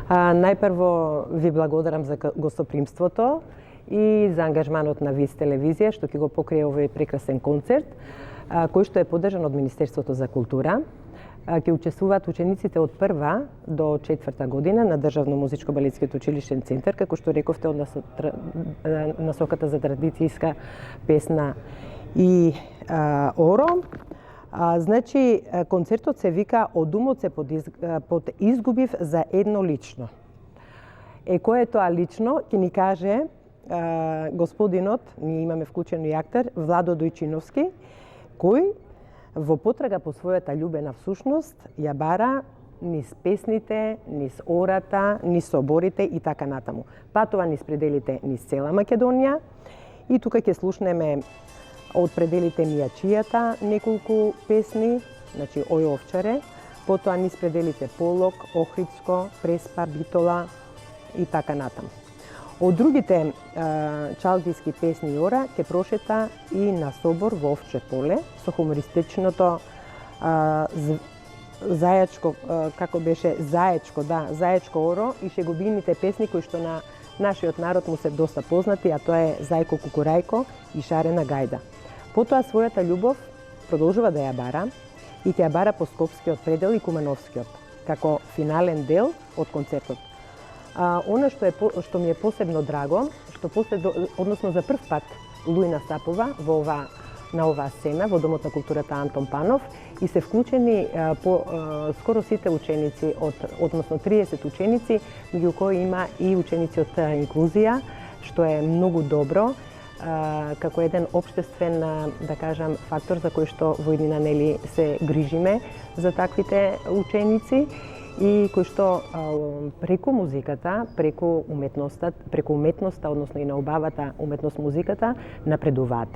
Најпрво ви благодарам за гостопримството и за ангажманот на ВИС телевизија што ќе го покрие овој прекрасен концерт, кој што е поддржан од Министерството за култура. Ќе учествуваат учениците од 1 до 4 година на Државно музичко-балетскиот училиштен центар, како што рековте, од насоката за традицијска песна и оро. Значи, концертот се вика "Од умот се под изгубив за едно лично". Кој е тоа лично, ќе ни каже господинот, ние имаме вклучен и актер, Владо Дојчиновски, кој во потрага по својата љубена всушност ја бара низ песните, низ ората, низ соборите и така натаму. Патува низ пределите низ цела Македонија и тука ќе слушнеме од пределите Мијачијата неколку песни, значи Ој овчаре, потоа низ пределите Полог, Охридско, Преспа, Битола и така натаму. Од другите чалдиски песни и ора ќе прошета и на собор во Овче поле со хумористичното зајачко, како беше, зајачко оро и шеговините песни кои што на нашиот народ му се доста познати, а тоа е Зајко Кукурајко и Шарена гајда. Потоа својата љубов продолжува да ја бара и ќе ја бара по Скопскиот предел и Кумановскиот, како финален дел од концертот. Она што ми е посебно драго, што односно за прв пат Луина Сапова на оваа сцена во Домот на културата Антон Панов и се вклучени скоро сите ученици, односно 30 ученици, меѓу кои има и ученици од инклузија, што е многу добро, како еден општествен, да кажам, фактор за кој што во иднина нели се грижиме за таквите ученици и кој што преку музиката, преку уметноста, односно и на убавата уметност музиката, напредуваат.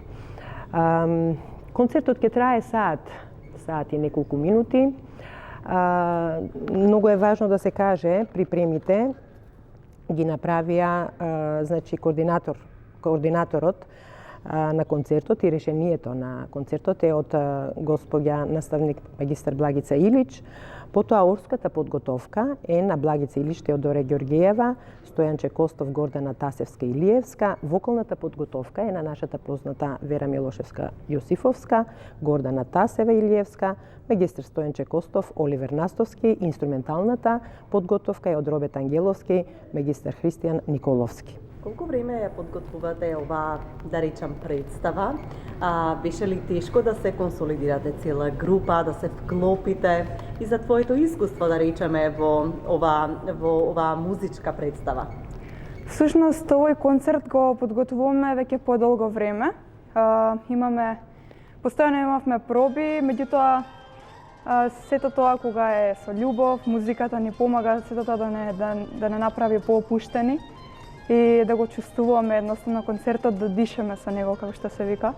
Концертот ќе трае саат и неколку минути. Многу е важно да се каже, припремите ги направија, значи, координаторот на концертот и решението на концертот е од господја наставник магистар Благица Илич. Потоа орската подготовка е на Благица Илич, Теодора Ѓорѓиева, Стојанче Костов, Гордана Тасевска Илиевска. Вокалната подготовка е на нашата позната Вера Милошевска Јосифовска, Гордана Тасева Илиевска, магистар Стојанче Костов, Оливер Настовски. Инструменталната подготовка е од Робет Ангеловски, магистар Христијан Николовски. Колку време ја подготвувате оваа, да речам, представа? Беше ли тешко да се консолидирате цела група, да се вклопите и за твоето искуство, да речеме, во оваа музичка представа? Всушност, овој концерт го подготвуваме веќе подолго време. Постојано имавме проби, меѓутоа сето тоа кога е со љубов, музиката ни помага сето тоа да не направи поопуштени и да го чувствуваме едноставно концертот, да дишеме со него, како што се вика.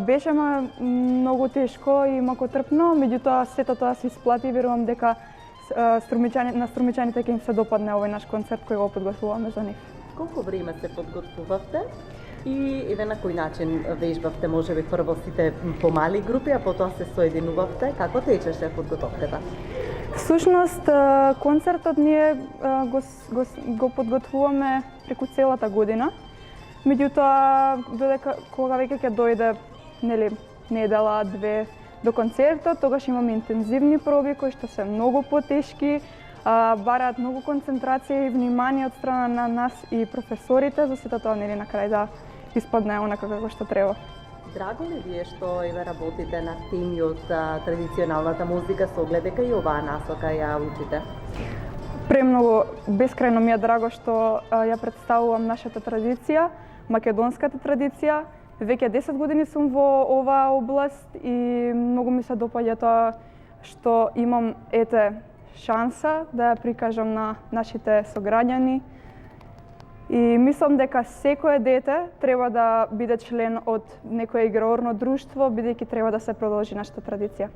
Беше многу тешко и макотрпно, меѓутоа сето тоа се исплати и верувам дека на струмичаните ќе им се допадне овој наш концерт кој го подготвуваме за нив. Колку време се подготвувавте и на кој начин вежбавте, можеби прво сите помали групи, а потоа се соединувавте? Како течеше подготовката? Всушност, концертот ние го подготвуваме преку целата година. Меѓутоа, кога веќе ќе дојде, нели, недела, две до концертот, тогаш имаме интензивни проби кои што се многу потешки, бараат многу концентрација и внимание од страна на нас и професорите, за сето тоа, нели, на крај да испадне онака како што треба. Драго ли ви е што работите на теми од традиционалната музика со оглед дека и оваа насока ја учите? Премногу, бескрајно ми е драго што ја представувам нашата традиција, македонската традиција. Веќе 10 години сум во оваа област и многу ми се допаѓа тоа што имам шанса да ја прикажам на нашите сограѓани. И мислам дека секое дете треба да биде член од некое играорно друштво, бидејќи треба да се продолжи нашата традиција.